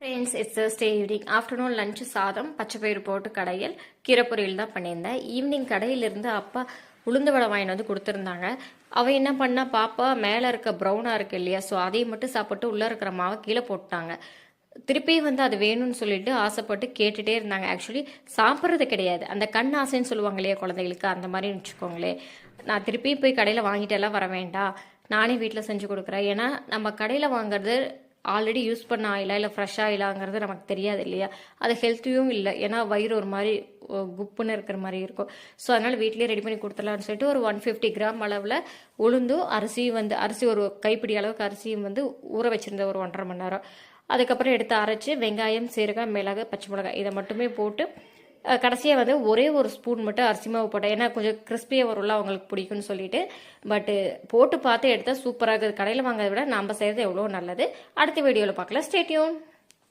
Friends, it's Thursday evening. Afternoon lunch சாதம், பச்சைப்பயிறு போட்டு கடையில் கீரை பொரியல் தான் பண்ணியிருந்தேன். ஈவினிங் கடையிலிருந்து அப்பா உளுந்து வடை வாங்கிட்டு வந்து கொடுத்துருந்தாங்க. அவள் என்ன பண்ணா, பாப்பா மேலே இருக்க ப்ரௌனாக இருக்கு இல்லையா, ஸோ அதையும் மட்டும் சாப்பிட்டு உள்ளே இருக்கிற மாவை கீழே போட்டாங்க. திருப்பி வந்து அது வேணும்னு சொல்லிட்டு ஆசைப்பட்டு கேட்டுகிட்டே இருந்தாங்க. ஆக்சுவலி சாப்பிட்றது கிடையாது, அந்த கண் ஆசைன்னு சொல்லுவாங்க இல்லையா குழந்தைகளுக்கு, அந்த மாதிரி வச்சுக்கோங்களேன். நான் திருப்பி போய் கடையில் வாங்கிட்டெல்லாம் வர வேண்டாம், நானே வீட்டில் செஞ்சு கொடுக்குறேன். ஏன்னா நம்ம கடையில் வாங்குறது ஆல்ரெடி யூஸ் பண்ண ஆயிலா இல்லை ஃப்ரெஷ் ஆயிலாங்கிறது நமக்கு தெரியாது இல்லையா. அது ஹெல்த்தியும் இல்லை, ஏன்னா வயிறு ஒரு மாதிரி குப்புன்னு இருக்கிற மாதிரி இருக்கும். ஸோ அதனால் வீட்லேயே ரெடி பண்ணி கொடுத்துடலான்னு சொல்லிட்டு ஒரு 150 கிராம் அளவில் உளுந்தும் அரிசியும் வந்து அரிசி ஒரு கைப்பிடி அளவுக்கு அரிசியும் வந்து ஊற வச்சுருந்தேன் ஒரு 1.5 மணி நேரம். அதுக்கப்புறம் எடுத்து அரைச்சி வெங்காயம், சீரகம், மிளகு, பச்சை மிளகாய் இதை மட்டுமே போட்டு கடைசியாக வந்து ஒரே ஒரு ஸ்பூன் மட்டும் அரிசி மாவு போட்டேன். ஏன்னா கொஞ்சம் கிறிஸ்பியாக வரும்ல, அவங்களுக்கு பிடிக்கும்னு சொல்லிட்டு. பட்டு போட்டு பார்த்து எடுத்தால் சூப்பராக இருக்குது. கடையில் வாங்கிறத விட நம்ம செய்கிறது எவ்வளோ நல்லது. அடுத்த வீடியோவில் பார்க்கலாம். Stay tune.